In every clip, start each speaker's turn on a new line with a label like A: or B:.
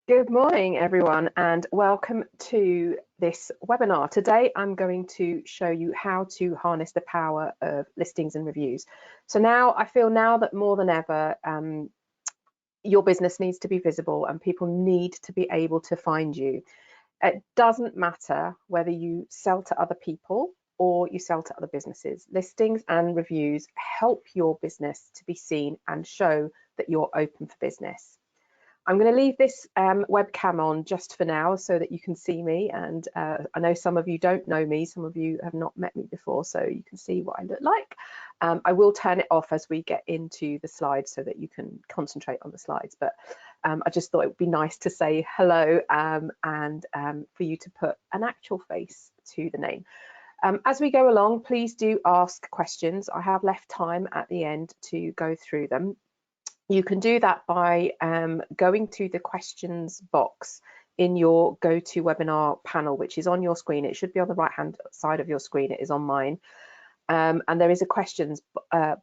A: Good morning, everyone, and welcome to this webinar. Today, I'm going to show you how to harness the power of listings and reviews. So I feel that more than ever, your business needs to be visible and people need to be able to find you. It doesn't matter whether you sell to other people or you sell to other businesses. Listings and reviews help your business to be seen and show that you're open for business. I'm going to leave this webcam on just for now so that you can see me, and I know some of you don't know me, some of you have not met me before, so you can see what I look like. I will turn it off as we get into the slides so that you can concentrate on the slides, but I just thought it would be nice to say hello and for you to put an actual face to the name. As we go along, please do ask questions. I have left time at the end to go through them. You can do that by going to the questions box in your GoToWebinar panel, which is on your screen. It should be on the right-hand side of your screen. It is on mine. And there is a questions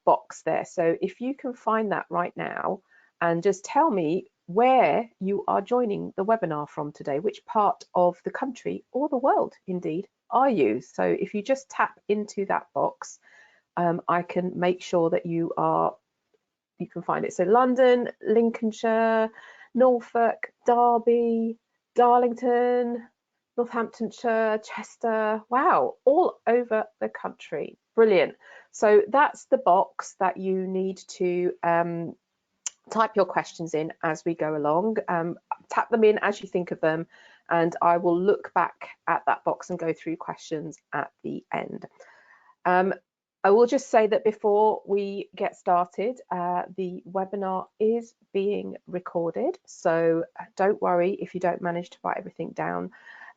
A: box there. So if you can find that right now and just tell me where you are joining the webinar from today, which part of the country or the world, indeed, are you? So if you just tap into that box, I can make sure that you can find it. So London, Lincolnshire, Norfolk, Derby, Darlington, Northamptonshire, Chester, wow, all over the country. Brilliant. So that's the box that you need to type your questions in as we go along. Tap them in as you think of them, and I will look back at that box and go through questions at the end. I will just say that before we get started, the webinar is being recorded, so don't worry if you don't manage to write everything down.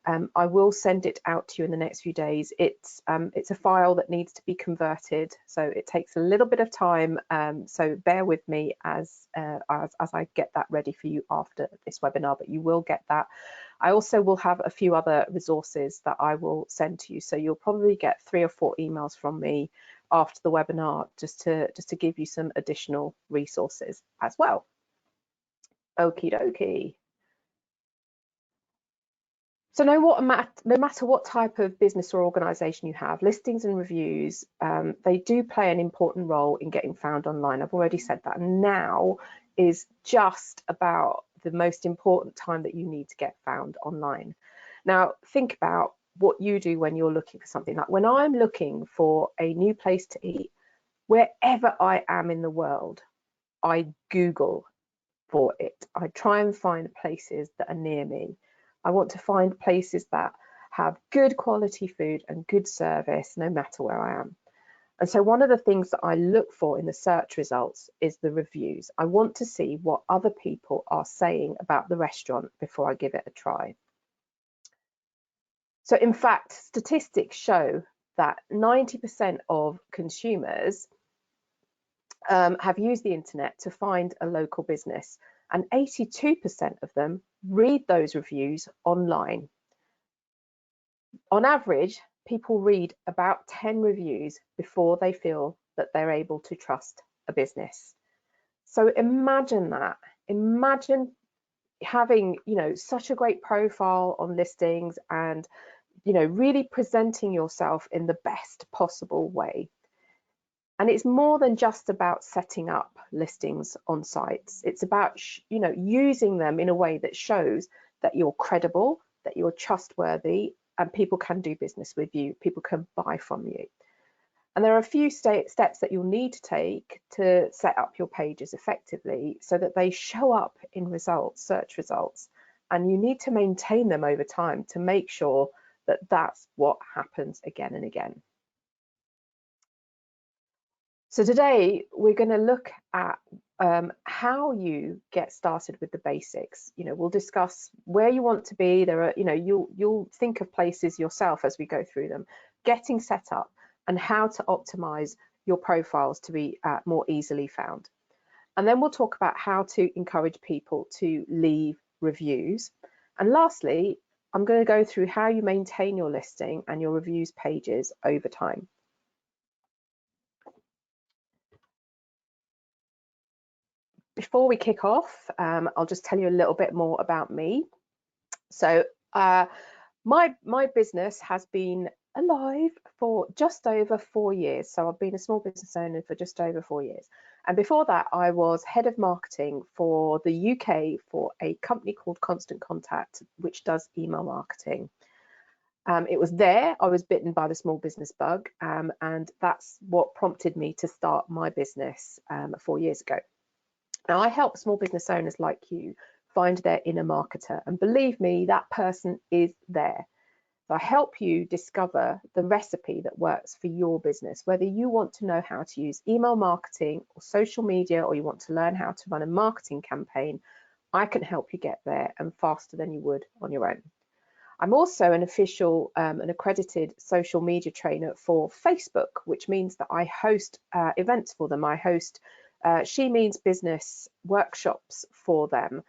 A: I will send it out to you in the next few days. It's a file that needs to be converted, so it takes a little bit of time, so bear with me as I get that ready for you after this webinar, but you will get that. I also will have a few other resources that I will send to you, so you'll probably get 3 or 4 emails from me after the webinar just to give you some additional resources as well. Okie dokie. So no matter what type of business or organization you have, listings and reviews, they do play an important role in getting found online. I've already said that. Now is just about the most important time that you need to get found online. Now think about what you do when you're looking for something. Like when I'm looking for a new place to eat, wherever I am in the world, I Google for it. I try and find places that are near me. I want to find places that have good quality food and good service no matter where I am. And so one of the things that I look for in the search results is the reviews. I want to see what other people are saying about the restaurant before I give it a try. So in fact, statistics show that 90% of consumers have used the internet to find a local business, and 82% of them read those reviews online. On average, people read about 10 reviews before they feel that they're able to trust a business. So imagine that. Imagine having, such a great profile on listings and, really presenting yourself in the best possible way. And it's more than just about setting up listings on sites. It's about, using them in a way that shows that you're credible, that you're trustworthy, and people can do business with you. People can buy from you. And there are a few steps that you'll need to take to set up your pages effectively so that they show up in results, search results. And you need to maintain them over time to make sure that that's what happens again and again. So today we're going to look at how you get started with the basics. We'll discuss where you want to be. There are, you'll think of places yourself as we go through them, getting set up, and how to optimize your profiles to be more easily found. And then we'll talk about how to encourage people to leave reviews. And lastly, I'm going to go through how you maintain your listing and your reviews pages over time. before we kick off, I'll just tell you a little bit more about me. So my business has been alive for just over 4 years. So I've been a small business owner for just over 4 years. And before that, I was head of marketing for the UK for a company called Constant Contact, which does email marketing. It was there I was bitten by the small business bug, and that's what prompted me to start my business 4 years ago. Now, I help small business owners like you find their inner marketer, and believe me, that person is there. So I help you discover the recipe that works for your business, whether you want to know how to use email marketing or social media, or you want to learn how to run a marketing campaign. I can help you get there, and faster than you would on your own. I'm also an official and accredited social media trainer for Facebook, which means that I host events for them. I host She Means Business workshops for them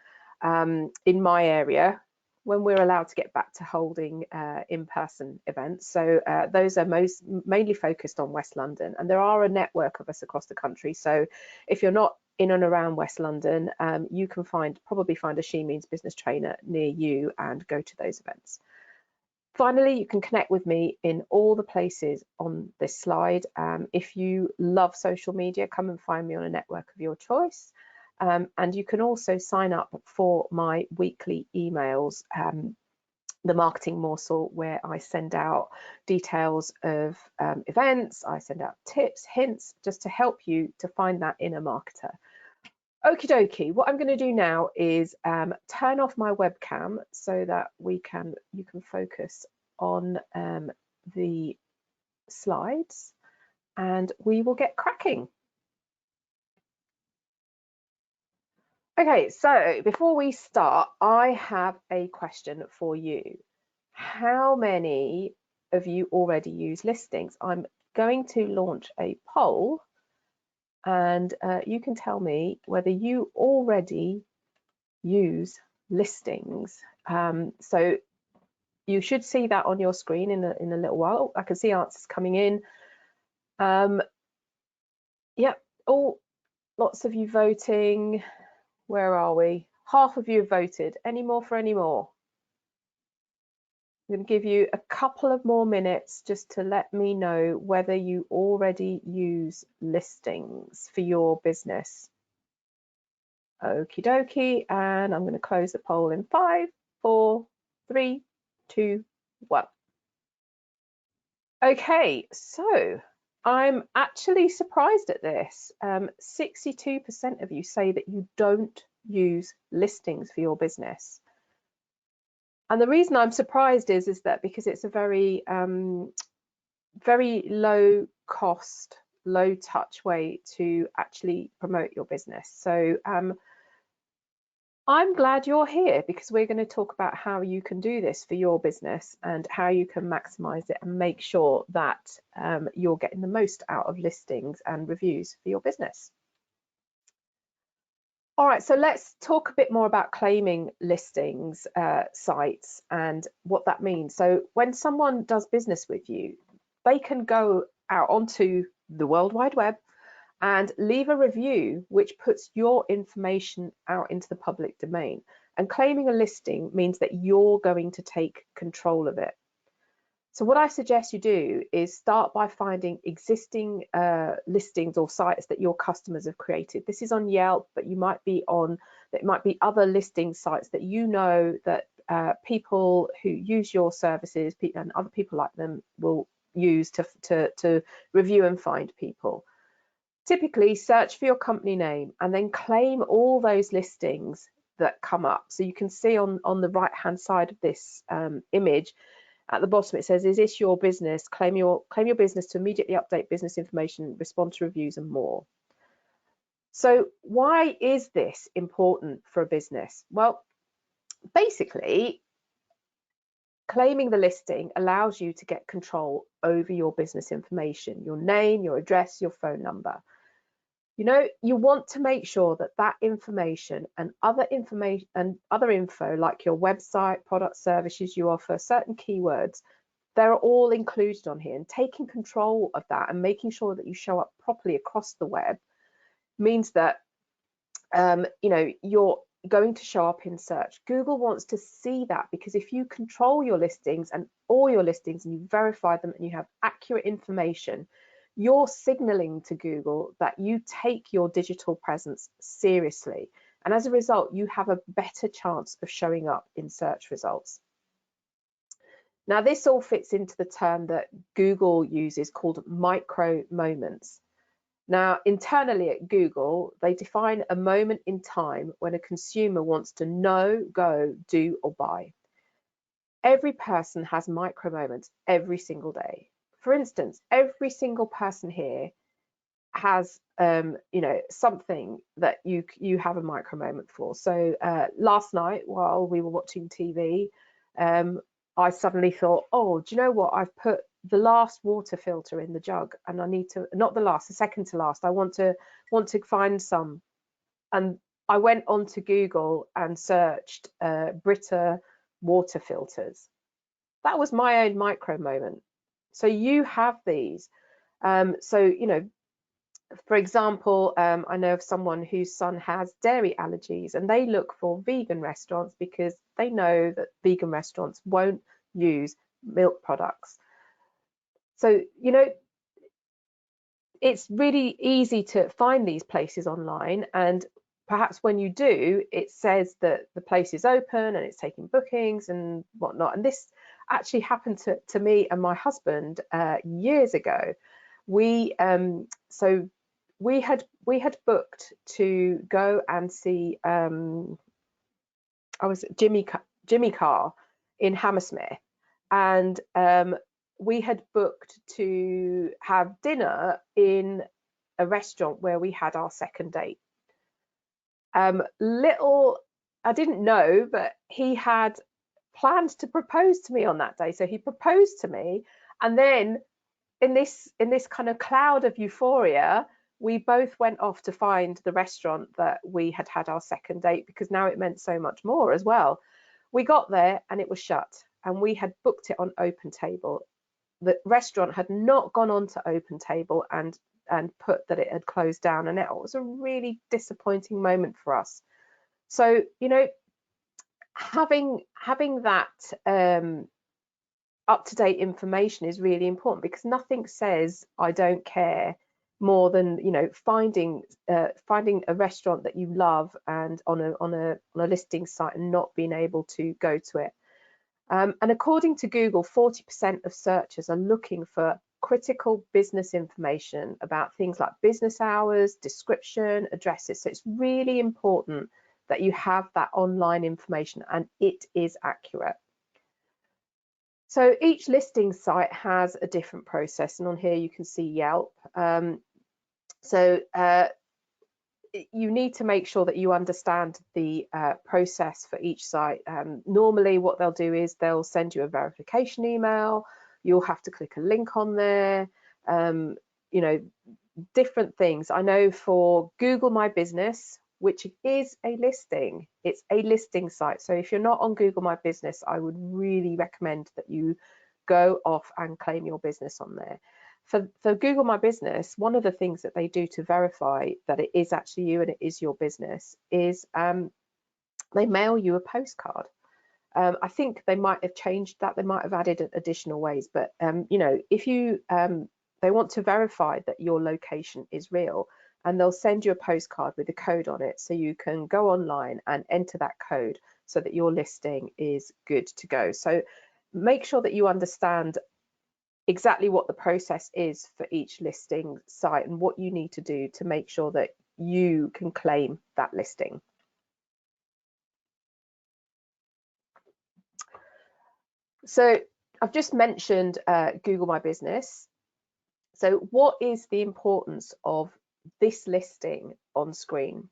A: in my area when we're allowed to get back to holding in-person events. So those are mainly focused on West London, and there are a network of us across the country. So if you're not in and around West London, you can probably find a She Means Business trainer near you and go to those events. Finally, you can connect with me in all the places on this slide. If you love social media, come and find me on a network of your choice. And you can also sign up for my weekly emails, the Marketing Morsel, where I send out details of events, I send out tips, hints, just to help you to find that inner marketer. Okie dokie, what I'm going to do now is turn off my webcam so that you can focus on the slides, and we will get cracking. Okay, so before we start, I have a question for you. How many of you already use listings? I'm going to launch a poll, and you can tell me whether you already use listings. So you should see that on your screen in a little while. I can see answers coming in. Yep, lots of you voting. Where are we? Half of you have voted. Any more for any more? I'm going to give you a couple of more minutes just to let me know whether you already use listings for your business. Okie dokie, and I'm going to close the poll in 5, 4, 3, 2, 1. Okay, so I'm actually surprised at this. 62% of you say that you don't use listings for your business. And the reason I'm surprised is that because it's a very, very low cost, low touch way to actually promote your business. So I'm glad you're here, because we're going to talk about how you can do this for your business and how you can maximize it and make sure that you're getting the most out of listings and reviews for your business. All right, so let's talk a bit more about claiming listings sites and what that means. So when someone does business with you, they can go out onto the World Wide Web and leave a review which puts your information out into the public domain. And claiming a listing means that you're going to take control of it. So what I suggest you do is start by finding existing listings or sites that your customers have created. This is on Yelp, but it might be other listing sites that you know that people who use your services and other people like them will use to review and find people. Typically, search for your company name and then claim all those listings that come up. So you can see on the right-hand side of this image, at the bottom it says, "Is this your business? Claim your business to immediately update business information, respond to reviews and more." So why is this important for a business? Well, basically, claiming the listing allows you to get control over your business information, your name, your address, your phone number. You know, you want to make sure that that information and other info like your website, product, services you offer, certain keywords, they're all included on here. And taking control of that and making sure that you show up properly across the web means that you know, you're going to show up in search. Google wants to see that, because if you control your listings and all your listings and you verify them and you have accurate information, you're signaling to Google that you take your digital presence seriously. And as a result, you have a better chance of showing up in search results. Now, this all fits into the term that Google uses called micro moments. Now, internally at Google, they define a moment in time when a consumer wants to know, go, do, or buy. Every person has micro moments every single day. For instance, every single person here has, you know, something that you have a micro moment for. So last night, while we were watching TV, I suddenly thought, oh, do you know what? I've put the last water filter in the jug, and I need to, not the last, the second to last. I want to find some, and I went onto Google and searched Brita water filters. That was my own micro moment. So you have these. So, you know, for example, I know of someone whose son has dairy allergies, and they look for vegan restaurants because they know that vegan restaurants won't use milk products. So, you know, it's really easy to find these places online, and perhaps when you do, it says that the place is open and it's taking bookings and whatnot. And this actually happened to me and my husband years ago. We we had booked to go and see I was Jimmy Carr in Hammersmith, and we had booked to have dinner in a restaurant where we had our second date. Little I didn't know, but he had planned to propose to me on that day. So he proposed to me, and then in this kind of cloud of euphoria, we both went off to find the restaurant that we had had our second date, because now it meant so much more as well. We got there and it was shut, and we had booked it on Open Table. The restaurant had not gone on to Open Table and put that it had closed down, and it was a really disappointing moment for us. So, you know, having that up-to-date information is really important, because nothing says I don't care more than, you know, finding a restaurant that you love and on a listing site and not being able to go to it. And according to Google, 40% of searchers are looking for critical business information about things like business hours, description, addresses. So it's really important that you have that online information and it is accurate. So each listing site has a different process, and on here you can see Yelp. You need to make sure that you understand the process for each site. Normally what they'll do is they'll send you a verification email. You'll have to click a link on there. You know, different things. I know for Google My Business, which is a listing, it's a listing site. So if you're not on Google My Business, I would really recommend that you go off and claim your business on there. For Google My Business, one of the things that they do to verify that it is actually you and it is your business is they mail you a postcard. I think they might have changed that. They might have added additional ways, but you know, if you they want to verify that your location is real, and they'll send you a postcard with a code on it, so you can go online and enter that code so that your listing is good to go. So make sure that you understand exactly what the process is for each listing site and what you need to do to make sure that you can claim that listing. So I've just mentioned Google My Business. So what is the importance of this listing on screen?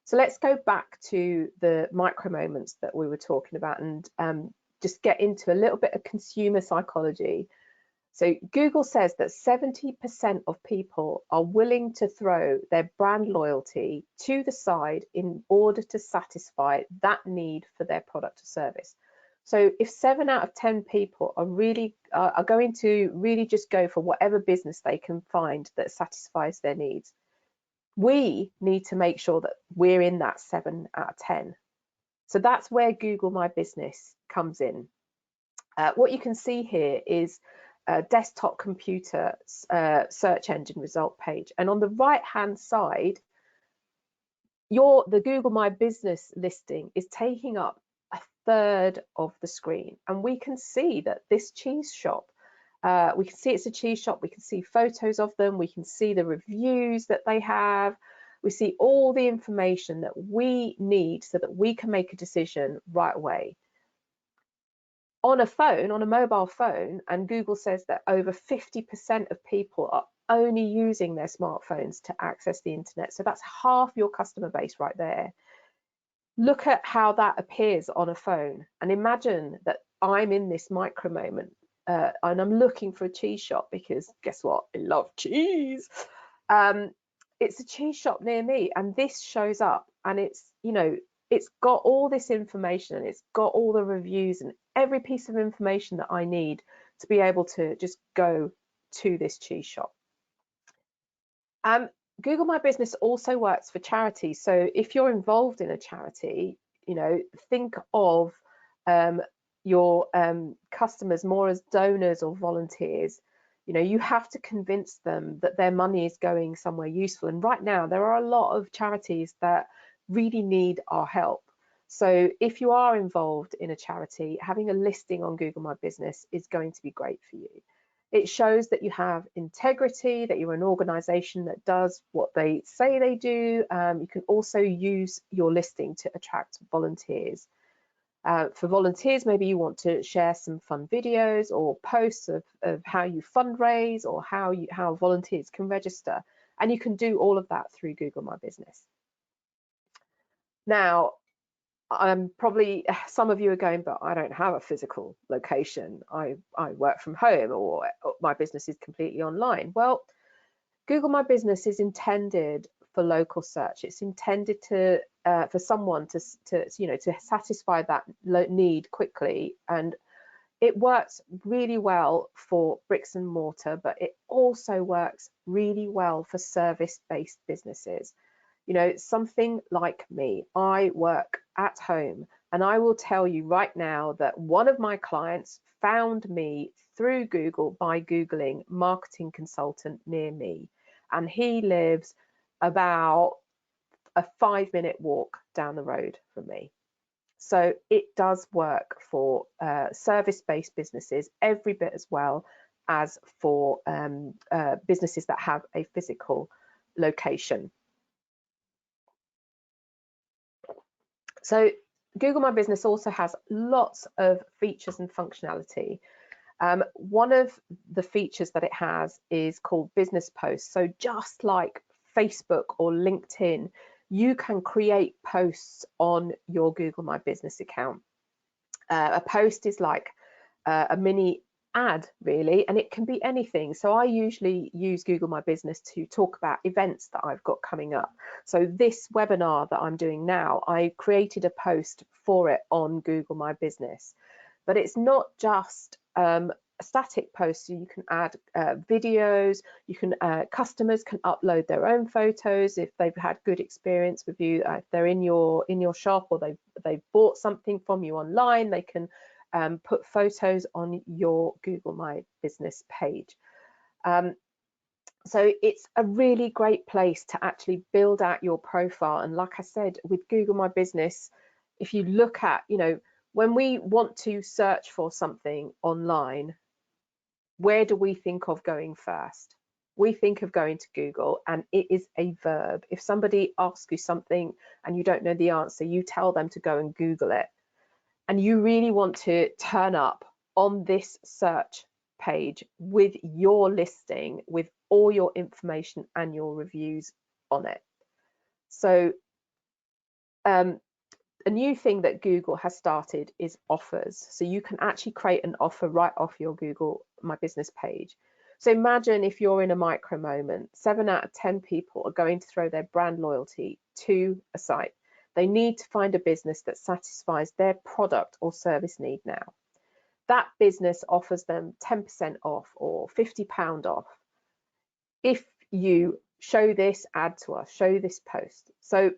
A: So let's go back to the micro moments that we were talking about and just get into a little bit of consumer psychology. So Google says that 70% of people are willing to throw their brand loyalty to the side in order to satisfy that need for their product or service. So if 7 out of 10 people are going to really just go for whatever business they can find that satisfies their needs, we need to make sure that we're in that 7 out of 10. So that's where Google My Business comes in. What you can see here is a desktop computer search engine result page. And on the right-hand side, the Google My Business listing is taking up a third of the screen. And we can see that this cheese shop, we can see it's a cheese shop, we can see photos of them, we can see the reviews that they have, we see all the information that we need so that we can make a decision right away. On a phone, on a mobile phone, and Google says that over 50% of people are only using their smartphones to access the internet. So that's half your customer base right there. Look at how that appears on a phone, and imagine that I'm in this micro moment and I'm looking for a cheese shop because guess what? I love cheese. It's a cheese shop near me, and this shows up, and it's, you know, it's got all this information, and it's got all the reviews and every piece of information that I need to be able to just go to this cheese shop. Google My Business also works for charities. So if you're involved in a charity, you know, think of your customers more as donors or volunteers. You know, you have to convince them that their money is going somewhere useful. And right now, there are a lot of charities that really need our help. So if you are involved in a charity, having a listing on Google My Business is going to be great for you. It shows that you have integrity, that you're an organization that does what they say they do. You can also use your listing to attract volunteers. For volunteers, maybe you want to share some fun videos or posts of how you fundraise or how volunteers can register. And you can do all of that through Google My Business. Now, probably some of you are going, but I don't have a physical location. I work from home, or my business is completely online. Well, Google My Business is intended for local search. It's intended to for someone to satisfy that need quickly, and it works really well for bricks and mortar, but it also works really well for service-based businesses. You know, something like me, I work at home, and I will tell you right now that one of my clients found me through Google by Googling marketing consultant near me, and he lives about a 5-minute walk down the road from me. So it does work for service-based businesses every bit as well as for businesses that have a physical location. So Google My Business also has lots of features and functionality. One of the features that it has is called business posts. So just like Facebook or LinkedIn, you can create posts on your Google My Business account. A post is like a mini ad, really, and it can be anything. So I usually use Google My Business to talk about events that I've got coming up. So this webinar that I'm doing now, I created a post for it on Google My Business. But it's not just a static post. So you can add videos, you can customers can upload their own photos if they've had good experience with you, if they're in your shop, or they've bought something from you online, they can put photos on your Google My Business page. So it's a really great place to actually build out your profile. And like I said, with Google My Business, if you look at, you know, when we want to search for something online, where do we think of going first? We think of going to Google, and it is a verb. If somebody asks you something and you don't know the answer, you tell them to go and Google it. And you really want to turn up on this search page with your listing, with all your information and your reviews on it. So a new thing that Google has started is offers. So you can actually create an offer right off your Google My Business page. So imagine if you're in a micro moment, 7 out of 10 people are going to throw their brand loyalty to a site. They need to find a business that satisfies their product or service need now. That business offers them 10% off or £50 off. If you show this ad to us, show this post. So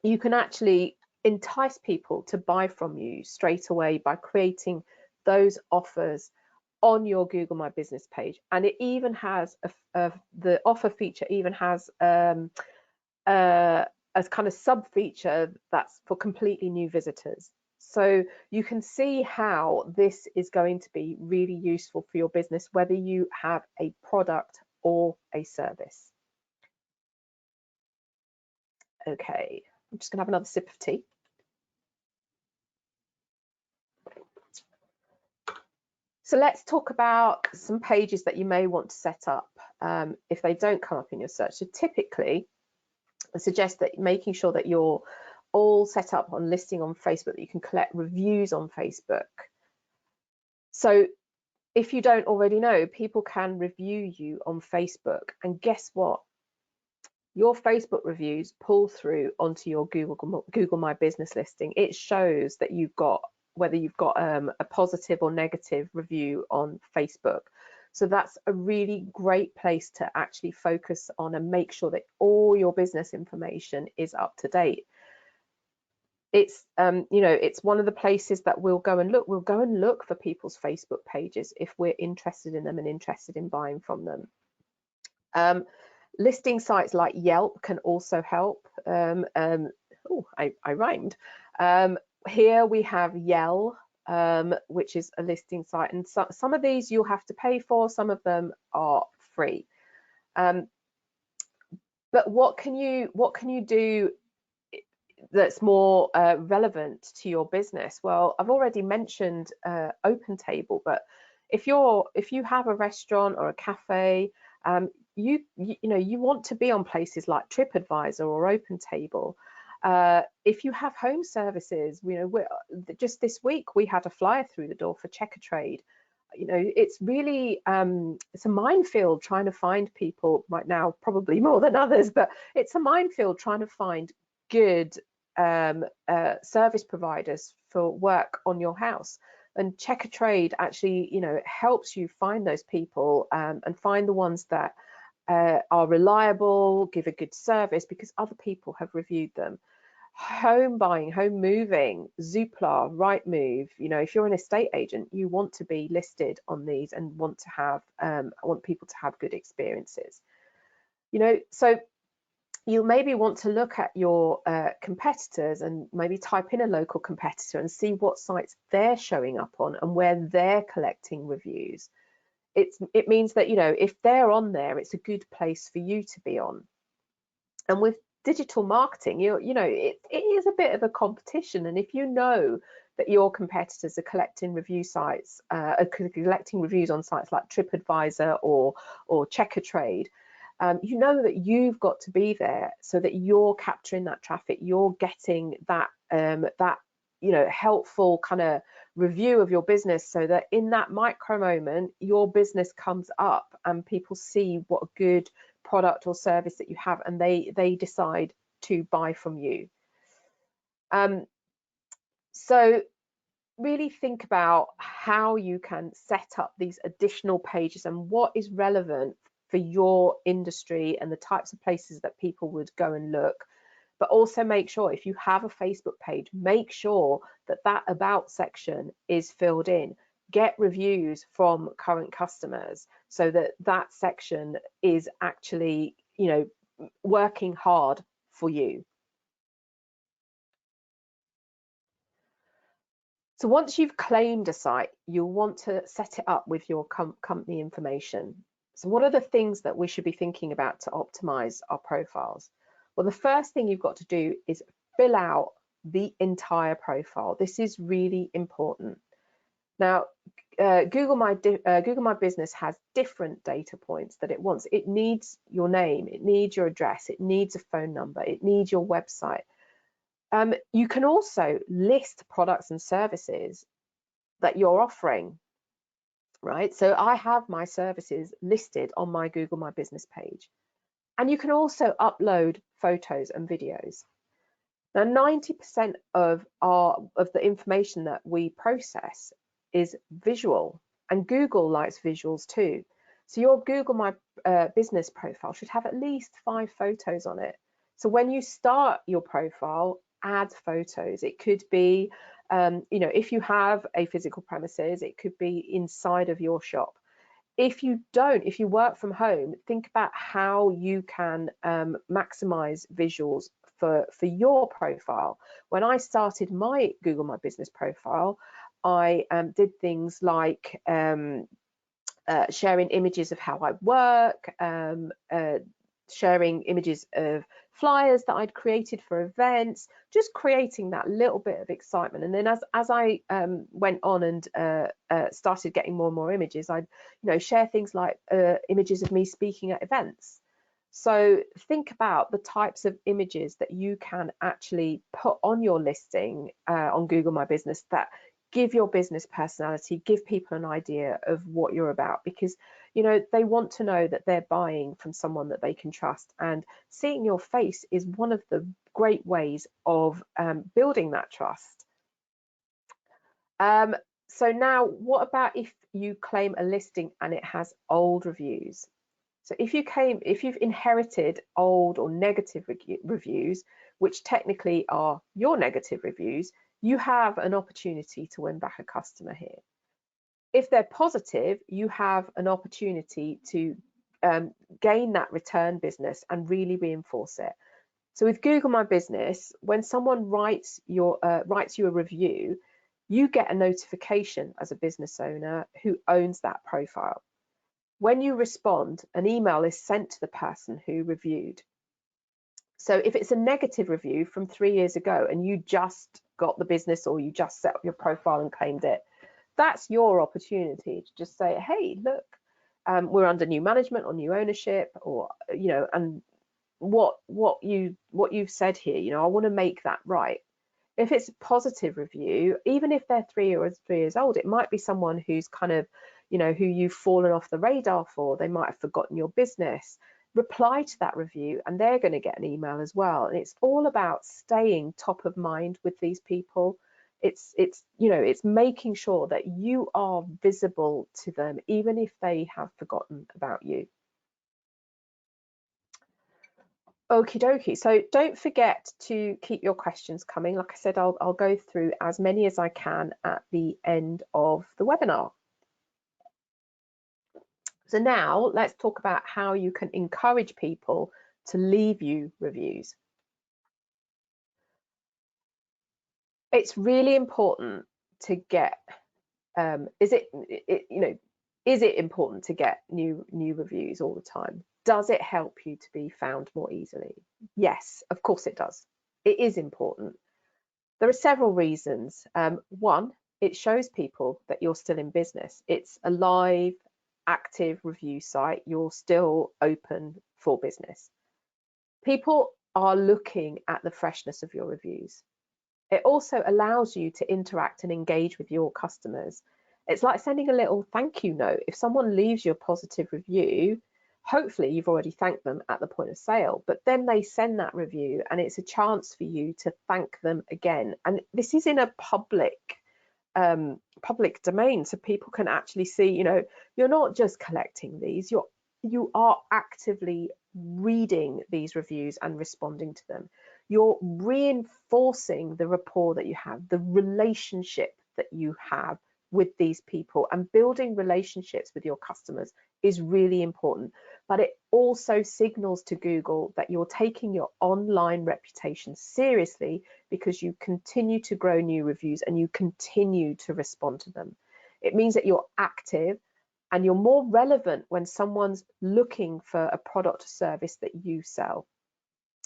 A: you can actually entice people to buy from you straight away by creating those offers on your Google My Business page. And it even has the offer feature even has a kind of sub feature that's for completely new visitors. So you can see how this is going to be really useful for your business, whether you have a product or a service. Okay, I'm just gonna have another sip of tea. So let's talk about some pages that you may want to set up if they don't come up in your search. So typically, I suggest that making sure that you're all set up on listing on Facebook, that you can collect reviews on Facebook. So if you don't already know, people can review you on Facebook, and guess what? Your Facebook reviews pull through onto your Google My Business listing. It shows that you've got, whether you've got a positive or negative review on Facebook. So that's a really great place to actually focus on and make sure that all your business information is up to date. It's it's one of the places that we'll go and look. We'll go and look for people's Facebook pages if we're interested in them and interested in buying from them. Listing sites like Yelp can also help. Oh, I rhymed. Here we have Yell, which is a listing site, and some of these you'll have to pay for, some of them are free. But what can you do that's more relevant to your business? Well, I've already mentioned OpenTable, but if you have a restaurant or a cafe, you want to be on places like TripAdvisor or OpenTable. If you have home services, just this week we had a flyer through the door for Checkatrade. It's really it's a minefield trying to find people right now, probably more than others, but it's a minefield trying to find good service providers for work on your house. And Checkatrade actually, helps you find those people and find the ones that are reliable, give a good service because other people have reviewed them. Home buying, home moving, Zoopla, Rightmove. If you're an estate agent, you want to be listed on these and want people to have good experiences. So you maybe want to look at your competitors and maybe type in a local competitor and see what sites they're showing up on and where they're collecting reviews. It means that, if they're on there, it's a good place for you to be on. And with digital marketing, it is a bit of a competition. And if you know that your competitors are collecting reviews on sites like TripAdvisor or Checkatrade, you know that you've got to be there so that you're capturing that traffic, you're getting that helpful kind of review of your business, so that in that micro moment your business comes up and people see what a good product or service that you have, and they decide to buy from you. So really think about how you can set up these additional pages and what is relevant for your industry and the types of places that people would go and look. But also make sure, if you have a Facebook page, make sure that about section is filled in. Get reviews from current customers so that section is actually, working hard for you. So once you've claimed a site, you'll want to set it up with your company information. So what are the things that we should be thinking about to optimize our profiles? Well, the first thing you've got to do is fill out the entire profile. This is really important. Now, Google My Business has different data points that it wants. It needs your name, it needs your address, it needs a phone number, it needs your website. You can also list products and services that you're offering, right? So I have my services listed on my Google My Business page. And you can also upload photos and videos. Now, 90% of the information that we process is visual, and Google likes visuals too. So your Google My Business profile should have at least 5 photos on it. So when you start your profile, add photos. It could be, if you have a physical premises, it could be inside of your shop. If you work from home, think about how you can maximize visuals for your profile. When I started my Google My Business profile, I did things like sharing images of how I work, sharing images of flyers that I'd created for events, just creating that little bit of excitement. And then as I went on and started getting more and more images, I'd share things like images of me speaking at events. So think about the types of images that you can actually put on your listing on Google My Business that give your business personality, give people an idea of what you're about, because they want to know that they're buying from someone that they can trust, and seeing your face is one of the great ways of building that trust. So now, what about if you claim a listing and it has old reviews? So if you've inherited old or negative reviews, which technically are your negative reviews, you have an opportunity to win back a customer here. If they're positive, you have an opportunity to gain that return business and really reinforce it. So with Google My Business, when someone writes you a review, you get a notification as a business owner who owns that profile. When you respond, an email is sent to the person who reviewed. So if it's a negative review from 3 years ago and you just got the business, or you just set up your profile and claimed it, that's your opportunity to just say, hey, look, we're under new management or new ownership, or and what you've said here, I want to make that right. If it's a positive review, even if they're 3 years old, it might be someone who's kind of who you've fallen off the radar for. They might have forgotten your business. Reply to that review and they're going to get an email as well. And it's all about staying top of mind with these people. It's making sure that you are visible to them, even if they have forgotten about you. Okie dokie. So don't forget to keep your questions coming. Like I said, I'll go through as many as I can at the end of the webinar. So now let's talk about how you can encourage people to leave you reviews. It's really important to get, is it important to get new reviews all the time? Does it help you to be found more easily? Yes, of course it does. It is important. There are several reasons. One, it shows people that you're still in business. It's a live, active review site. You're still open for business. People are looking at the freshness of your reviews. It also allows you to interact and engage with your customers. It's like sending a little thank you note. If someone leaves you a positive review, hopefully you've already thanked them at the point of sale, but then they send that review and it's a chance for you to thank them again. And this is in a public domain, so people can actually see, you're not just collecting these, you are actively reading these reviews and responding to them. You're reinforcing the rapport that you have, the relationship that you have with these people, and building relationships with your customers is really important. But it also signals to Google that you're taking your online reputation seriously, because you continue to grow new reviews and you continue to respond to them. It means that you're active and you're more relevant when someone's looking for a product or service that you sell.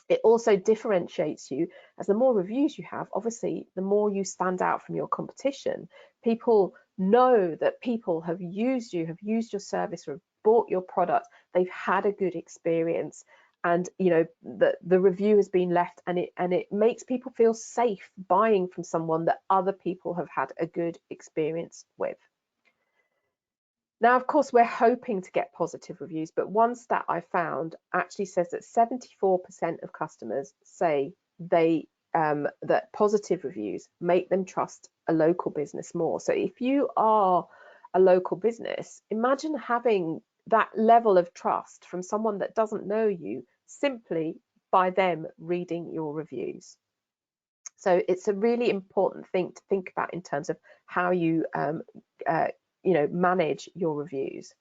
A: It also differentiates you, as the more reviews you have, obviously, the more you stand out from your competition. People know that people have used your service, or bought your product, they've had a good experience, and the review has been left, and it makes people feel safe buying from someone that other people have had a good experience with. Now, of course, we're hoping to get positive reviews, but one stat I found actually says that 74% of customers say that positive reviews make them trust a local business more. So if you are a local business, imagine having that level of trust from someone that doesn't know you simply by them reading your reviews. So it's a really important thing to think about in terms of how you manage your reviews.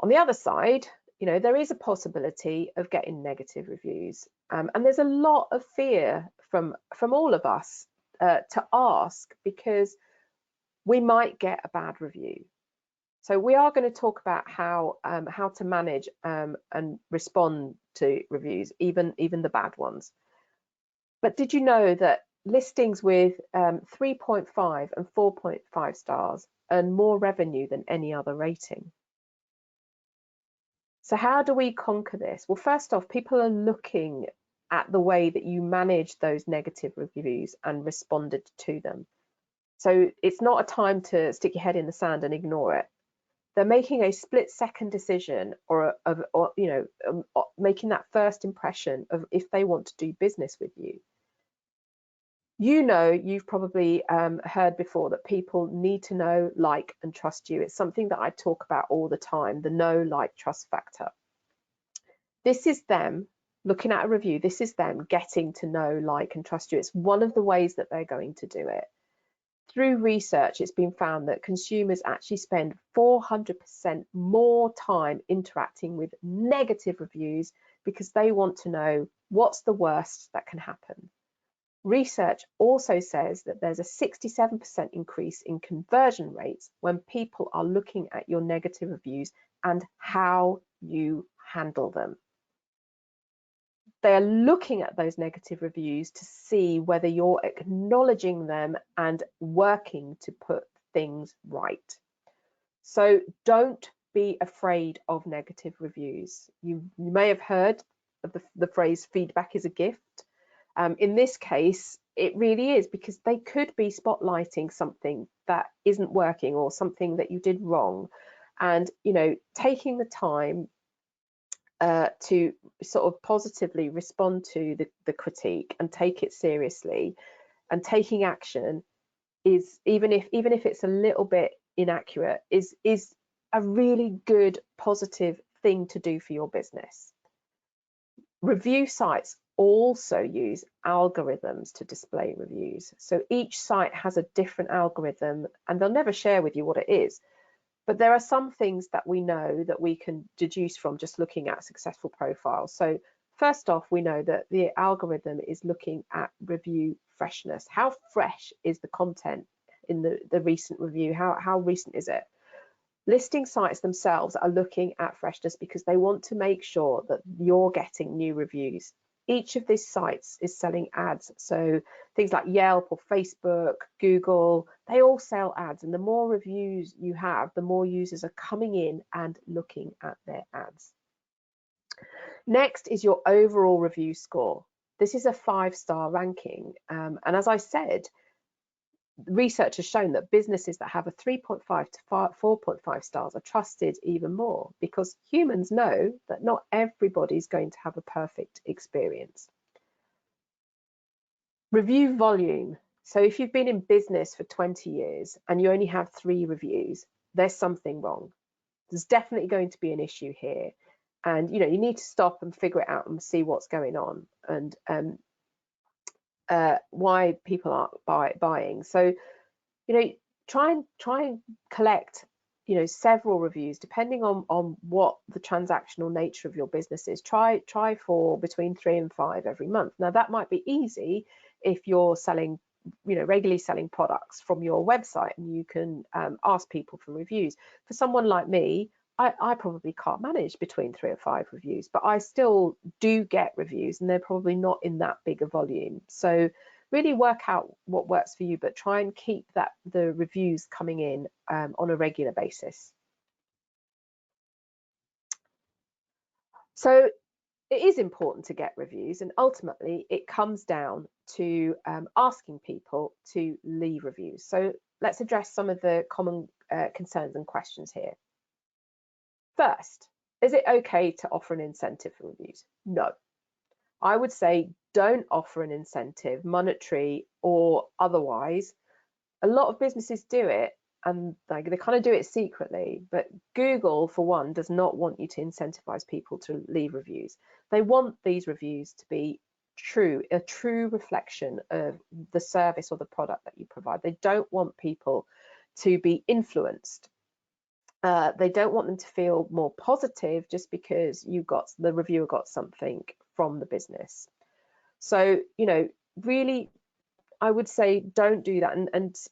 A: On the other side, there is a possibility of getting negative reviews, and there's a lot of fear from all of us to ask, because we might get a bad review. So we are going to talk about how to manage and respond to reviews, even the bad ones. But did you know that listings with 3.5 and 4.5 stars earn more revenue than any other rating? So how do we conquer this? Well, first off, people are looking at the way that you manage those negative reviews and responded to them. So it's not a time to stick your head in the sand and ignore it. They're making a split-second decision or making that first impression of if they want to do business with you. You've probably heard before that people need to know, like, and trust you. It's something that I talk about all the time, the know, like, trust factor. This is them looking at a review. This is them getting to know, like, and trust you. It's one of the ways that they're going to do it. Through research, it's been found that consumers actually spend 400% more time interacting with negative reviews because they want to know what's the worst that can happen. Research also says that there's a 67% increase in conversion rates when people are looking at your negative reviews and how you handle them. They are looking at those negative reviews to see whether you're acknowledging them and working to put things right. So don't be afraid of negative reviews. You may have heard of the phrase feedback is a gift. In this case, it really is, because they could be spotlighting something that isn't working or something that you did wrong. And, taking the time to sort of positively respond to the critique and take it seriously and taking action is, even if it's a little bit inaccurate, is a really good positive thing to do for your business. Review sites also use algorithms to display reviews. So each site has a different algorithm and they'll never share with you what it is. But there are some things that we know that we can deduce from just looking at successful profiles. So first off, we know that the algorithm is looking at review freshness. How fresh is the content in the recent review? How recent is it? Listing sites themselves are looking at freshness because they want to make sure that you're getting new reviews. Each of these sites is selling ads. So things like Yelp or Facebook, Google, they all sell ads. And the more reviews you have, the more users are coming in and looking at their ads. Next is your overall review score. This is a 5-star ranking. And as I said, research has shown that businesses that have a 3.5 to 4.5 stars are trusted even more, because humans know that not everybody's going to have a perfect experience. Review volume. So if you've been in business for 20 years and you only have 3 reviews, there's something wrong. There's definitely going to be an issue here. And you need to stop and figure it out and see what's going on and why people aren't buying. So try and collect several reviews depending on what the transactional nature of your business is. Try for between 3 and 5 every month. Now that might be easy if you're selling regularly selling products from your website and you can ask people for reviews. For someone like me, I probably can't manage between 3 or 5 reviews, but I still do get reviews, and they're probably not in that big a volume. So really work out what works for you, but try and keep the reviews coming in on a regular basis. So it is important to get reviews, and ultimately it comes down to asking people to leave reviews. So let's address some of the common concerns and questions here. First, is it okay to offer an incentive for reviews? No. I would say don't offer an incentive, monetary or otherwise. A lot of businesses do it like they kind of do it secretly, but Google, for one, does not want you to incentivize people to leave reviews. They want these reviews to be a true reflection of the service or the product that you provide. They don't want people to be influenced. They don't want them to feel more positive just because the reviewer got something from the business. So, really, I would say don't do that,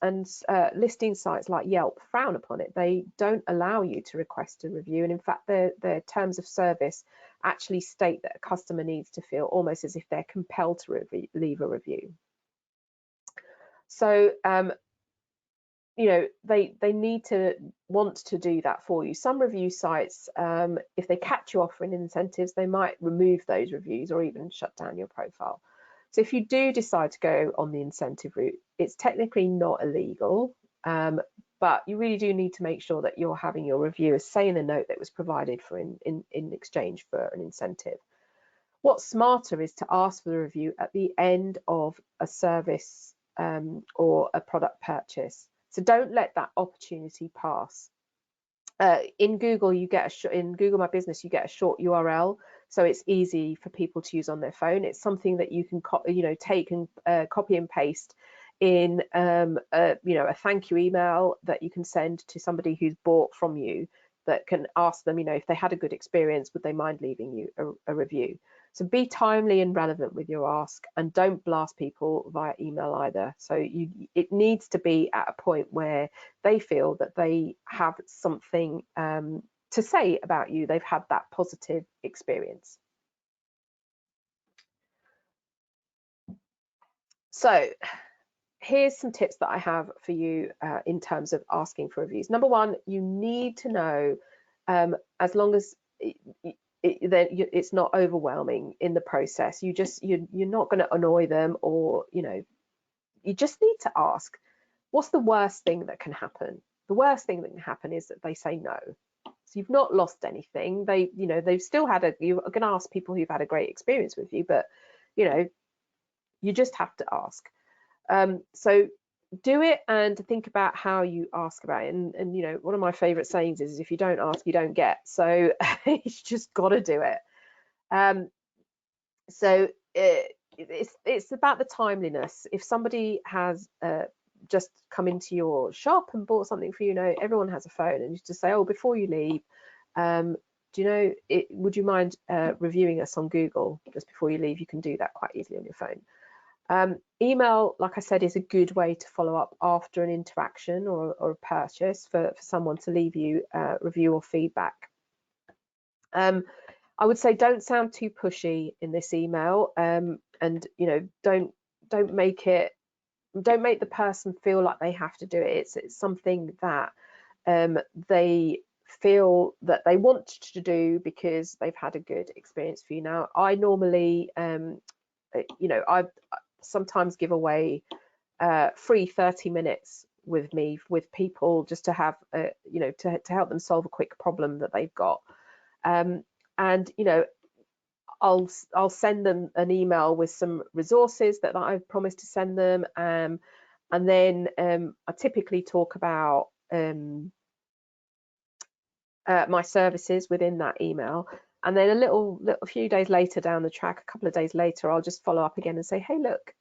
A: and listing sites like Yelp frown upon it. They don't allow you to request a review, and in fact their terms of service actually state that a customer needs to feel almost as if they're compelled to leave a review. So they need to want to do that for you. Some review sites, if they catch you offering incentives, they might remove those reviews or even shut down your profile. So if you do decide to go on the incentive route, it's technically not illegal, but you really do need to make sure that you're having your reviewers say in a note that was provided for in exchange for an incentive. What's smarter is to ask for the review at the end of a service or a product purchase. So don't let that opportunity pass. In Google, in Google My Business, you get a short URL, so it's easy for people to use on their phone. It's something that you can take and copy and paste in a thank you email that you can send to somebody who's bought from you, that can ask them, if they had a good experience, would they mind leaving you a review. So be timely and relevant with your ask, and don't blast people via email either. So it needs to be at a point where they feel that they have something to say about you. They've had that positive experience. So here's some tips that I have for you in terms of asking for reviews. Number one, you need to know, as long as it's not overwhelming in the process, you're not going to annoy them, or you just need to ask, what's the worst thing that can happen? The worst thing that can happen is that they say no. So you've not lost anything. They've still had you're going to ask people who've had a great experience with you, but you just have to ask. So do it and think about how you ask about it. And one of my favorite sayings is, if you don't ask, you don't get. So you just got to do it. So it's about the timeliness. If somebody has just come into your shop and bought something for you, everyone has a phone, and you just say, oh, before you leave, would you mind reviewing us on Google just before you leave? You can do that quite easily on your phone. Email, like I said, is a good way to follow up after an interaction or a purchase for someone to leave you a review or feedback. I would say don't sound too pushy in this email, and don't make the person feel like they have to do it. It's something that they feel that they want to do because they've had a good experience for you. Now, I normally I sometimes give away free 30 minutes with people, just to have to help them solve a quick problem that they've got, and I'll send them an email with some resources that I've promised to send them, and then I typically talk about my services within that email. And then a few days later down the track, a couple of days later, I'll just follow up again and say, hey, look,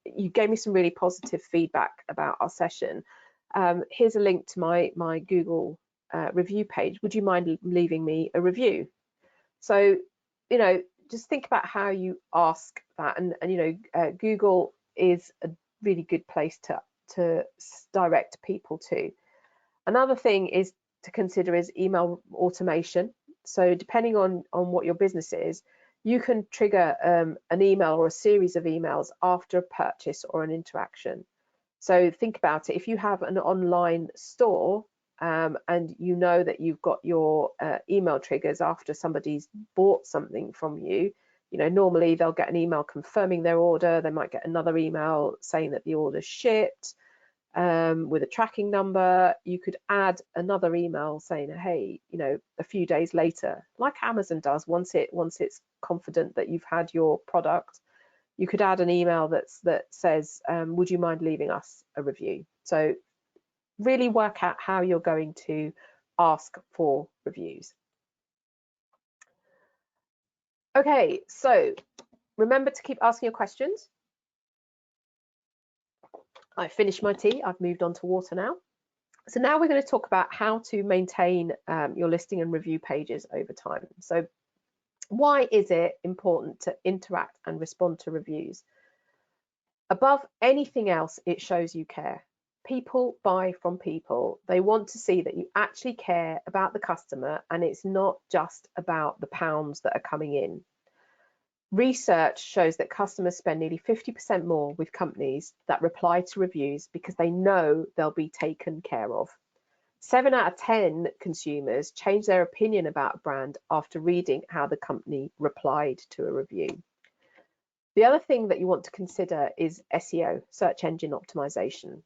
A: you gave me some really positive feedback about our session. Here's a link to my Google review page. Would you mind leaving me a review? So, just think about how you ask that. And Google is a really good place to direct people to. Another thing is to consider is email automation. So depending on what your business is, you can trigger an email or a series of emails after a purchase or an interaction. So think about it. If you have an online store and you know that you've got your email triggers after somebody's bought something from you, normally they'll get an email confirming their order. They might get another email saying that the order's shipped, with a tracking number. You could add another email saying, hey, a few days later, like Amazon does, once it's confident that you've had your product, you could add an email that says, would you mind leaving us a review? So really work out how you're going to ask for reviews. Okay, so remember to keep asking your questions. I've finished my tea, I've moved on to water now. So now we're going to talk about how to maintain your listing and review pages over time. So why is it important to interact and respond to reviews? Above anything else, it shows you care. People buy from people. They want to see that you actually care about the customer and it's not just about the pounds that are coming in. Research shows that customers spend nearly 50% more with companies that reply to reviews because they know they'll be taken care of. 7 out of 10 consumers change their opinion about a brand after reading how the company replied to a review. The other thing that you want to consider is SEO, search engine optimization.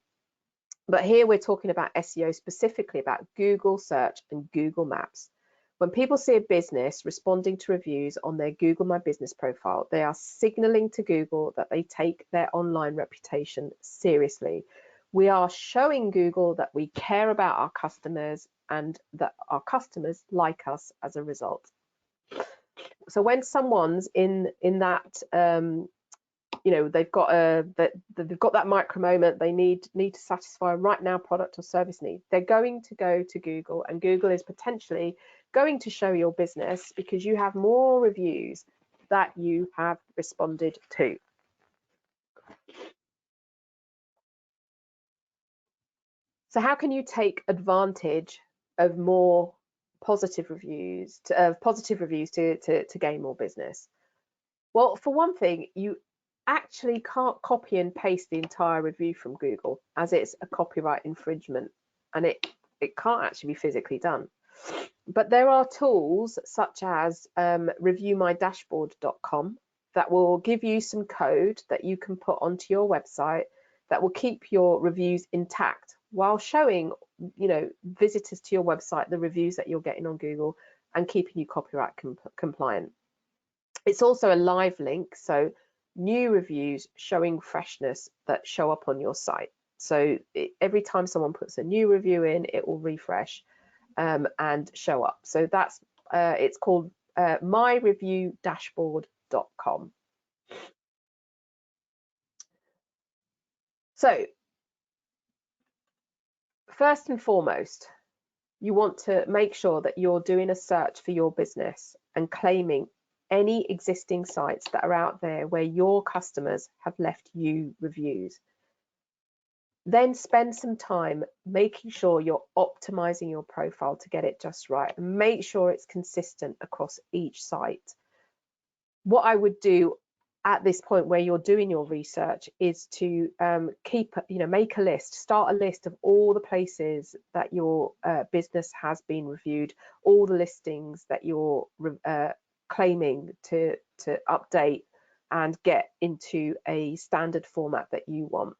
A: But here we're talking about SEO specifically about Google search and Google Maps. When people see a business responding to reviews on their Google My Business profile, they are signaling to Google that they take their online reputation seriously. We are showing Google that we care about our customers and that our customers like us as a result. So when someone's in that they've got that micro moment, they need to satisfy a right now product or service need, they're going to go to Google, and Google is potentially going to show your business because you have more reviews that you have responded to. So how can you take advantage of more positive reviews to gain more business? Well, for one thing, you actually can't copy and paste the entire review from Google, as it's a copyright infringement, and it can't actually be physically done. But there are tools such as reviewmydashboard.com that will give you some code that you can put onto your website that will keep your reviews intact while showing visitors to your website the reviews that you're getting on Google and keeping you copyright compliant. It's also a live link, so new reviews showing freshness that show up on your site. So every time someone puts a new review in, it will refresh and show up. So that's it's called myreviewdashboard.com. So first and foremost, you want to make sure that you're doing a search for your business and claiming any existing sites that are out there where your customers have left you reviews. Then spend some time making sure you're optimizing your profile to get it just right, and make sure it's consistent across each site. What I would do at this point where you're doing your research is to make a list, start a list of all the places that your business has been reviewed, all the listings that you're claiming to update and get into a standard format that you want.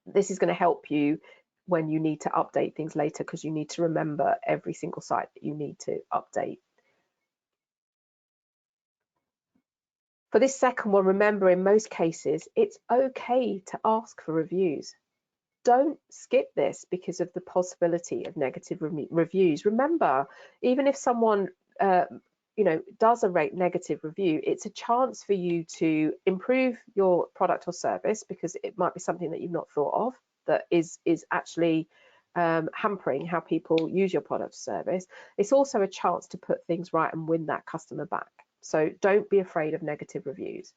A: This is going to help you when you need to update things later, because you need to remember every single site that you need to update. For this second one, remember, in most cases, it's okay to ask for reviews. Don't skip this because of the possibility of negative reviews. Remember, even if someone does a negative review, it's a chance for you to improve your product or service, because it might be something that you've not thought of that is actually hampering how people use your product or service. It's also a chance to put things right and win that customer back. So don't be afraid of negative reviews.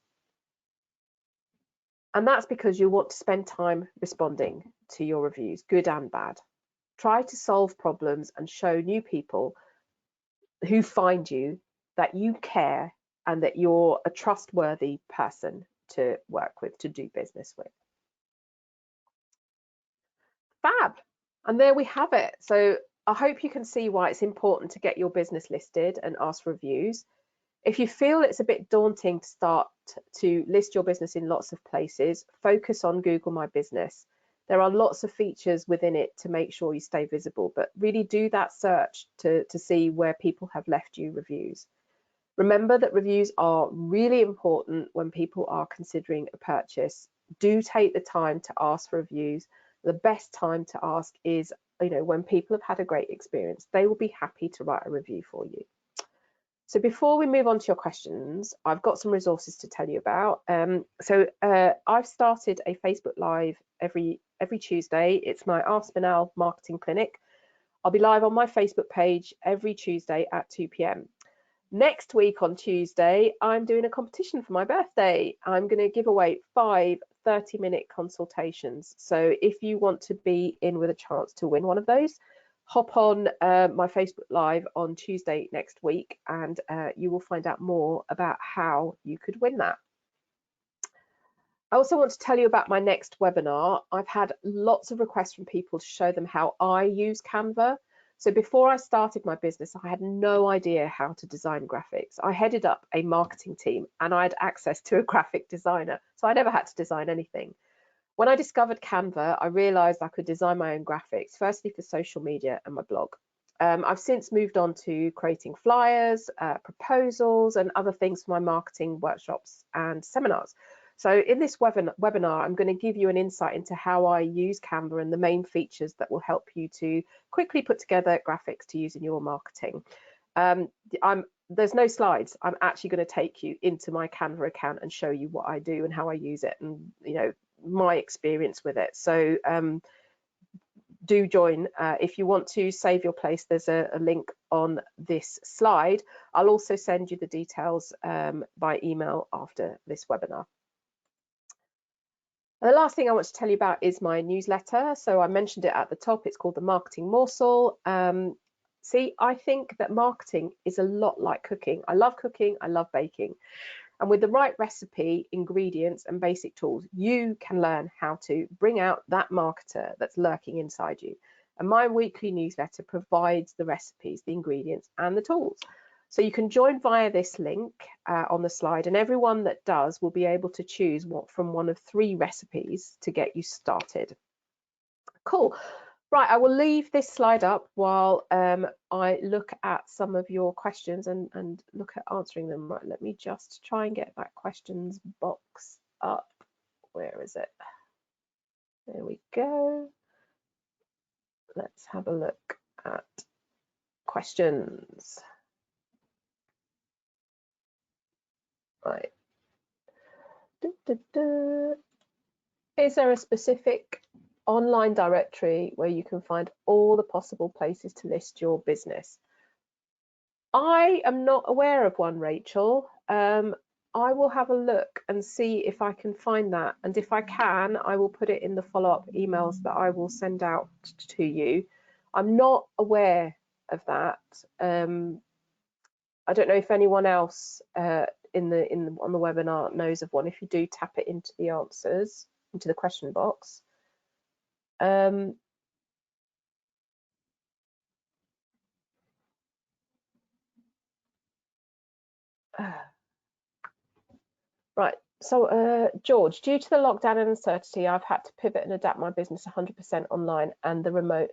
A: And that's because you want to spend time responding to your reviews, good and bad. Try to solve problems and show new people who find you that you care and that you're a trustworthy person to work with, to do business with. Fab. And there we have it. So I hope you can see why it's important to get your business listed and ask for reviews. If you feel it's a bit daunting to start to list your business in lots of places, focus on Google My Business. There are lots of features within it to make sure you stay visible, but really do that search to see where people have left you reviews. Remember that reviews are really important when people are considering a purchase. Do take the time to ask for reviews The best time to ask is, when people have had a great experience. They will be happy to write a review for you. So before we move on to your questions, I've got some resources to tell you about. I've started a Facebook Live every Tuesday. It's my Ask Manal marketing clinic. I'll be live on my Facebook page every Tuesday at 2 p.m. Next week on Tuesday, I'm doing a competition for my birthday. I'm going to give away 5 30-minute consultations. So if you want to be in with a chance to win one of those, hop on my Facebook Live on Tuesday next week, and you will find out more about how you could win that. I also want to tell you about my next webinar. I've had lots of requests from people to show them how I use Canva. So before I started my business, I had no idea how to design graphics. I headed up a marketing team and I had access to a graphic designer, so I never had to design anything. When I discovered Canva, I realized I could design my own graphics, firstly for social media and my blog. I've since moved on to creating flyers, proposals, and other things for my marketing workshops and seminars. So in this webinar, I'm going to give you an insight into how I use Canva and the main features that will help you to quickly put together graphics to use in your marketing. There's no slides. I'm actually going to take you into my Canva account and show you what I do and how I use it, and my experience with it. So do join. If you want to save your place, there's a link on this slide. I'll also send you the details by email after this webinar. The last thing I want to tell you about is my newsletter. So I mentioned it at the top. It's called the Marketing Morsel. See, I think that marketing is a lot like cooking. I love cooking, I love baking. And with the right recipe, ingredients, and basic tools, you can learn how to bring out that marketer that's lurking inside you. And my weekly newsletter provides the recipes, the ingredients, and the tools. So you can join via this link on the slide, and everyone that does will be able to choose from one of 3 recipes to get you started. Cool. Right, I will leave this slide up while I look at some of your questions and look at answering them. Right, let me just try and get that questions box up. Where is it? There we go. Let's have a look at questions. Right. Is there a specific online directory where you can find all the possible places to list your business? I am not aware of one, Rachel. I will have a look and see if I can find that, and if I can, I will put it in the follow-up emails that I will send out to you. I'm not aware of that. I don't know if anyone else on the webinar knows of one. If you do, tap it into the answers, into the question box. Right, so George, due to the lockdown and uncertainty, I've had to pivot and adapt my business 100% online and the remote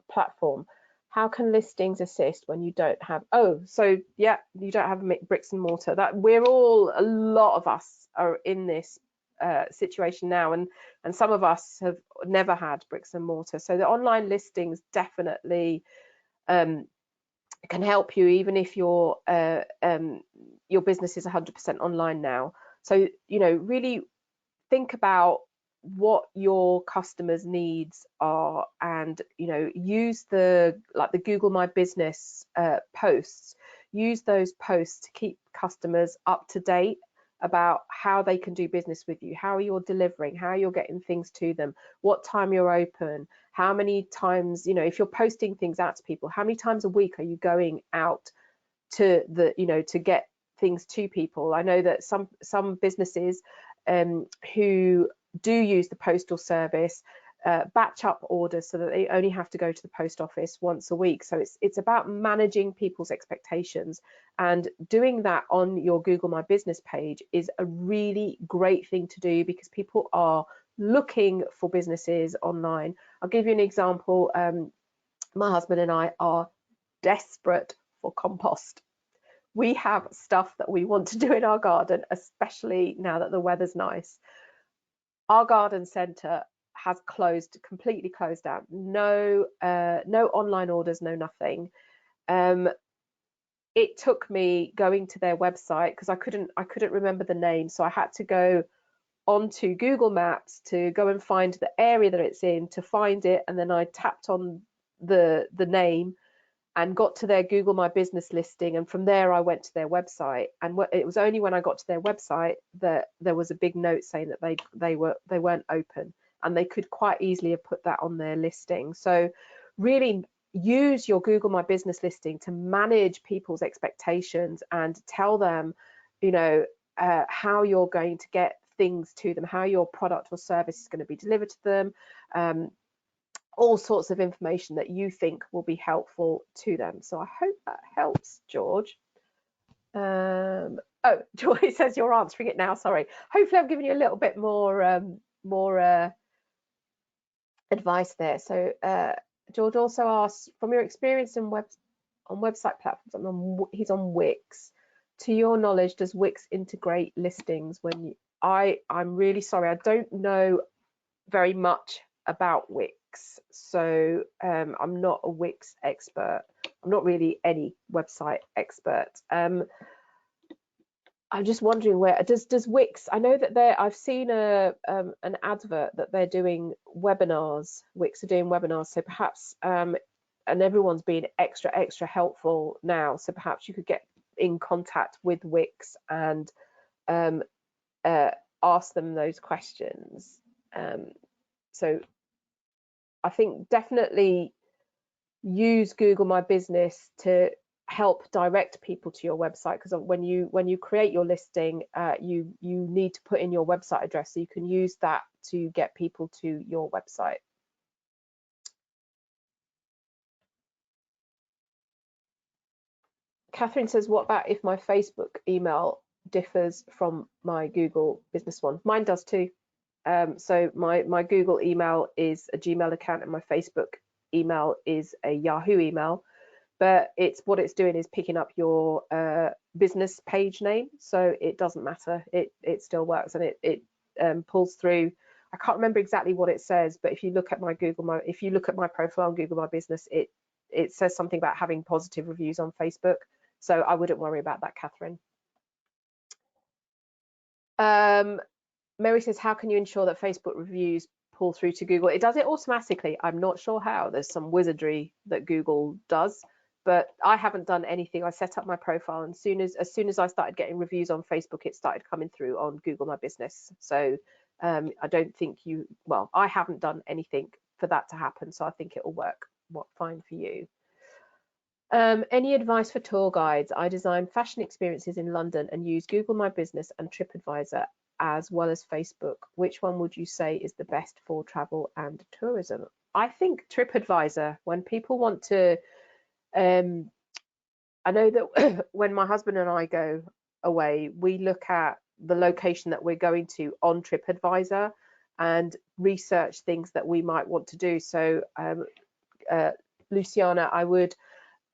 A: platform. How can listings assist when you don't have, so yeah, you don't have bricks and mortar. That a lot of us are in this situation now, and some of us have never had bricks and mortar. So the online listings definitely can help you, even if your business is 100% online now. So really think about what your customers' needs are, and use the Google My Business posts. Use those posts to keep customers up to date about how they can do business with you, how you're delivering, how you're getting things to them, what time you're open, how many times, if you're posting things out to people, how many times a week are you going out to to get things to people. I know that some businesses who do use the postal service batch up orders so that they only have to go to the post office once a week. So it's about managing people's expectations, and doing that on your Google My Business page is a really great thing to do, because people are looking for businesses online. I'll give you an example. My husband and I are desperate for compost. We have stuff that we want to do in our garden, especially now that the weather's nice. Our garden centre has completely closed down. No online orders, no nothing. It took me going to their website because I couldn't remember the name, so I had to go onto Google Maps to go and find the area that it's in to find it, and then I tapped on the name and got to their Google My Business listing, and from there I went to their website, and it was only when I got to their website that there was a big note saying that they weren't open, and they could quite easily have put that on their listing. So really use your Google My Business listing to manage people's expectations and tell them, you know, how you're going to get things to them, how your product or service is going to be delivered to them, all sorts of information that you think will be helpful to them. So I hope that helps, George. Oh, Joy says you're answering it now. Sorry. Hopefully I've given you a little bit more advice there. So George also asks, from your experience on website platforms, he's on Wix. To your knowledge, does Wix integrate listings when you? I'm really sorry, I don't know very much about Wix, so I'm not a Wix expert. I'm not really any website expert. I'm just wondering, where does Wix? I know that I've seen an advert that they're doing webinars. Wix are doing webinars, so perhaps and everyone's been extra helpful now. So perhaps you could get in contact with Wix and ask them those questions. So I think definitely use Google My Business to help direct people to your website, because when you create your listing, you need to put in your website address, so you can use that to get people to your website. Catherine says, what about if my Facebook email differs from my Google business one? Mine does too. So my Google email is a Gmail account and my Facebook email is a Yahoo email, but what it's doing is picking up your business page name, so it doesn't matter. It still works, and it pulls through. I can't remember exactly what it says, but if you look at my profile on Google My Business, it says something about having positive reviews on Facebook. So I wouldn't worry about that, Catherine. Mary says, how can you ensure that Facebook reviews pull through to Google? It does it automatically. I'm not sure how. There's some wizardry that Google does, but I haven't done anything. I set up my profile, and as soon as I started getting reviews on Facebook, it started coming through on Google My Business. So I don't think I haven't done anything for that to happen, so I think it will work fine for you. Any advice for tour guides? I design fashion experiences in London and use Google My Business and TripAdvisor as well as Facebook. Which one would you say is the best for travel and tourism? I think TripAdvisor, when people want to, I know that when my husband and I go away, we look at the location that we're going to on TripAdvisor and research things that we might want to do. So Luciana, I would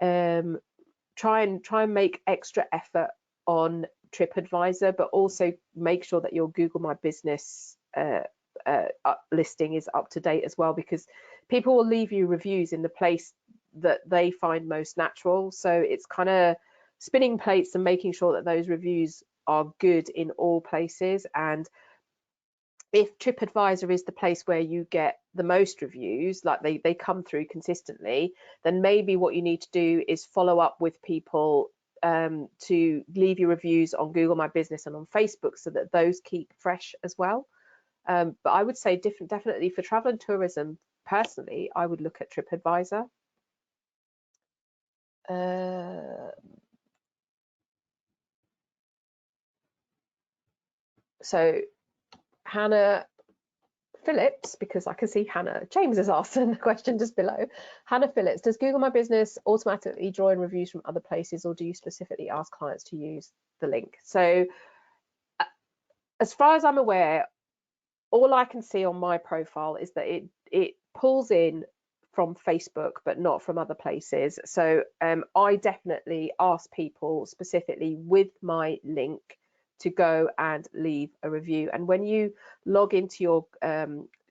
A: try and make extra effort on TripAdvisor, but also make sure that your Google My Business listing is up to date as well, because people will leave you reviews in the place that they find most natural. So it's kind of spinning plates and making sure that those reviews are good in all places. And if TripAdvisor is the place where you get the most reviews, like they come through consistently, then maybe what you need to do is follow up with people to leave your reviews on Google My Business and on Facebook, so that those keep fresh as well. But I would say definitely for travel and tourism, personally, I would look at TripAdvisor. So Hannah Phillips, because I can see Hannah James has asked a question just below. Hannah Phillips, does Google My Business automatically draw in reviews from other places, or do you specifically ask clients to use the link? So as far as I'm aware, all I can see on my profile is that it pulls in from Facebook, but not from other places. So I definitely ask people specifically with my link to go and leave a review. And when you log into your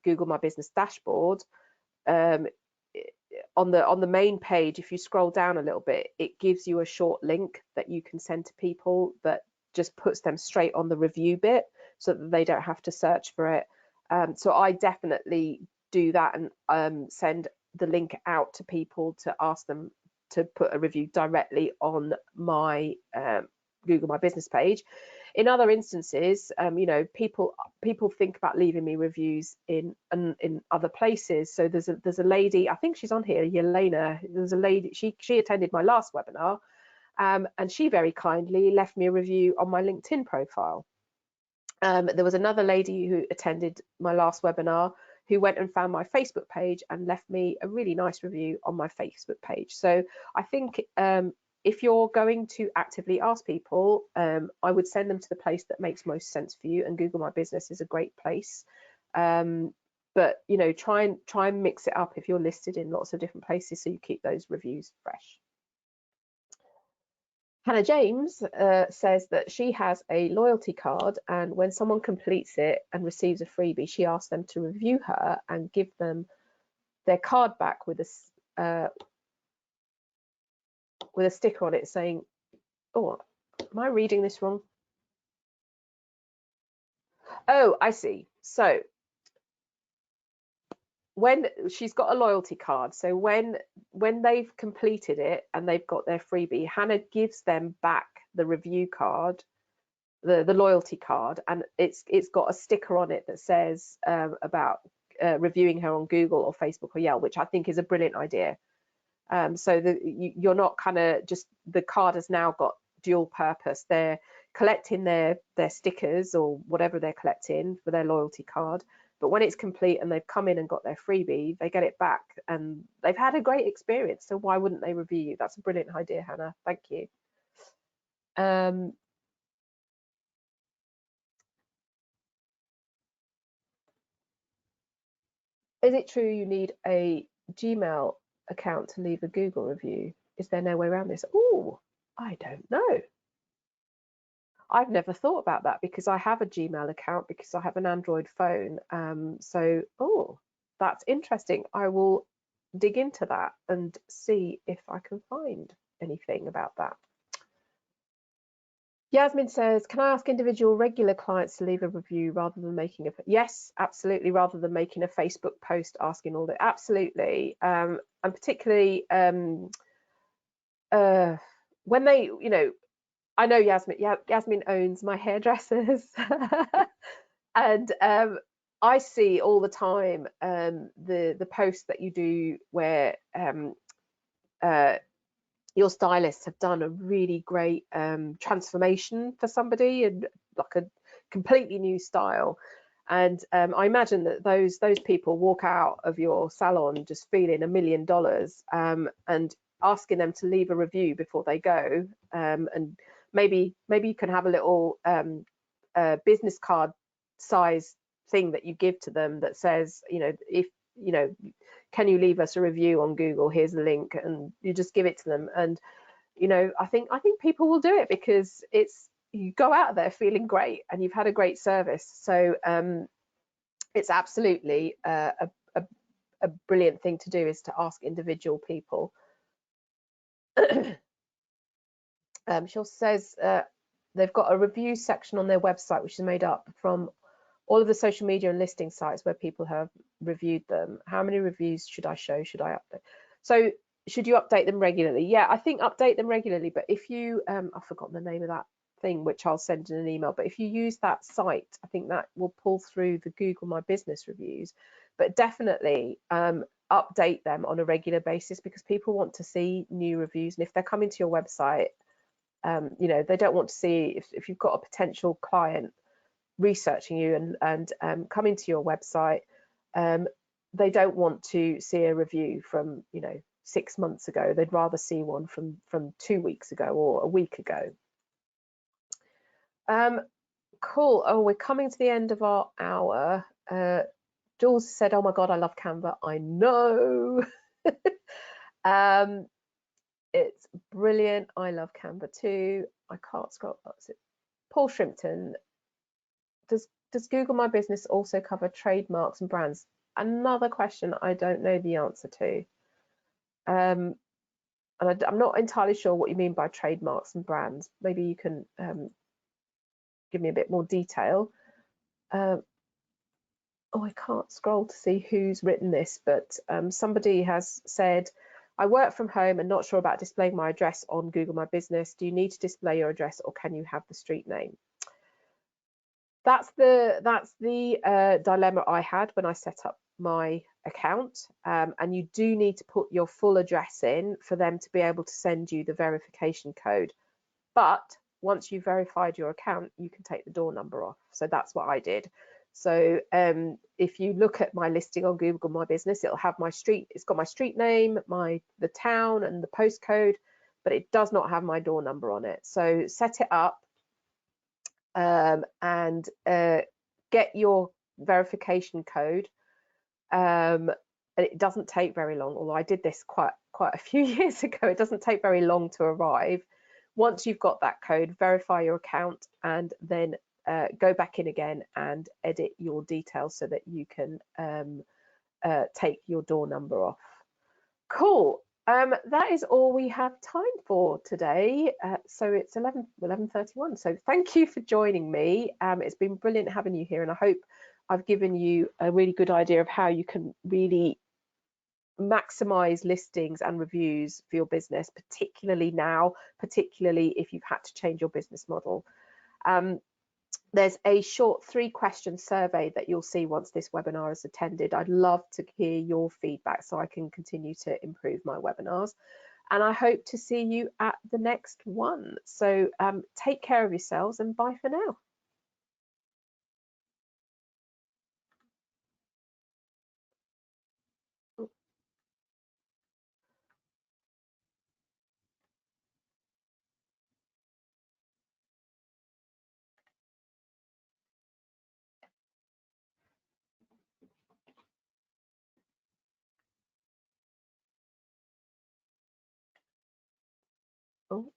A: Google My Business dashboard, on the main page, if you scroll down a little bit, it gives you a short link that you can send to people that just puts them straight on the review bit so that they don't have to search for it. So I definitely do that and send the link out to people to ask them to put a review directly on my Google My Business page. In other instances, you know, people think about leaving me reviews in other places. So there's a lady, I think she's on here, Yelena. There's a lady, she attended my last webinar, and she very kindly left me a review on my LinkedIn profile. There was another lady who attended my last webinar who went and found my Facebook page and left me a really nice review on my Facebook page. So I think if you're going to actively ask people, I would send them to the place that makes most sense for you, and Google My Business is a great place. But you know, try and mix it up if you're listed in lots of different places so you keep those reviews fresh. Hannah James says that she has a loyalty card, and when someone completes it and receives a freebie, she asks them to review her and give them their card back with a sticker on it saying, oh, am I reading this wrong? Oh, I see. So when she's got a loyalty card, so when they've completed it and they've got their freebie, Hannah gives them back the review card, the loyalty card, and it's got a sticker on it that says about reviewing her on Google or Facebook or Yelp, which I think is a brilliant idea. So you're not kind of just, the card has now got dual purpose. They're collecting their stickers or whatever they're collecting for their loyalty card, but when it's complete and they've come in and got their freebie, they get it back and they've had a great experience. So why wouldn't they review you? That's a brilliant idea, Hannah. Thank you. Is it true you need a Gmail account to leave a Google review? Is there no way around this? Oh, I don't know. I've never thought about that because I have a Gmail account because I have an Android phone. So, oh, that's interesting. I will dig into that and see if I can find anything about that. Yasmin says, can I ask individual regular clients to leave a review rather than making a, yes, absolutely, rather than making a Facebook post asking all that, absolutely. And particularly when they, you know, I know Yasmin owns my hairdressers and I see all the time the posts that you do where your stylists have done a really great transformation for somebody and like a completely new style. And I imagine that those people walk out of your salon just feeling $1 million and asking them to leave a review before they go. And maybe you can have a little business card size thing that you give to them that says, you know, if, you know, can you leave us a review on Google? Here's the link, and you just give it to them. And you know, I think people will do it because it's, you go out there feeling great and you've had a great service. So it's absolutely a brilliant thing to do, is to ask individual people. She says they've got a review section on their website which is made up from all of the social media and listing sites where people have reviewed them. How many reviews should I show? Should I update? So should you update them regularly? Yeah, I think update them regularly. But if you, I've forgotten the name of that thing, which I'll send in an email. But if you use that site, I think that will pull through the Google My Business reviews. But definitely update them on a regular basis because people want to see new reviews. And if they're coming to your website, you know, they don't want to see, if you've got a potential client researching you and coming to your website, they don't want to see a review from, you know, 6 months ago. They'd rather see one from 2 weeks ago or a week ago. Cool. Oh, we're coming to the end of our hour. Jules said, oh my God, I love Canva. I know. It's brilliant. I love Canva too. I can't scroll. What's it? Paul Shrimpton. Does does Google My Business also cover trademarks and brands? Another question I don't know the answer to. And I'm not entirely sure what you mean by trademarks and brands. Maybe you can give me a bit more detail. Oh, I can't scroll to see who's written this, but somebody has said, I work from home and not sure about displaying my address on Google My Business. Do you need to display your address, or can you have the street name? That's the dilemma I had when I set up my account, and you do need to put your full address in for them to be able to send you the verification code. But once you've verified your account, you can take the door number off. So that's what I did. So if you look at my listing on Google My Business, it'll have my street, it's got my street name, the town and the postcode, but it does not have my door number on it. So set it up and get your verification code. And it doesn't take very long, although I did this quite a few years ago. It doesn't take very long to arrive. Once you've got that code, verify your account, and then go back in again and edit your details so that you can take your door number off. Cool. That is all we have time for today. So it's 11:31. So thank you for joining me. It's been brilliant having you here, and I hope I've given you a really good idea of how you can really maximize listings and reviews for your business, particularly now, particularly if you've had to change your business model. There's a short 3-question survey that you'll see once this webinar is attended. I'd love to hear your feedback so I can continue to improve my webinars. And I hope to see you at the next one. So take care of yourselves, and bye for now. Oh.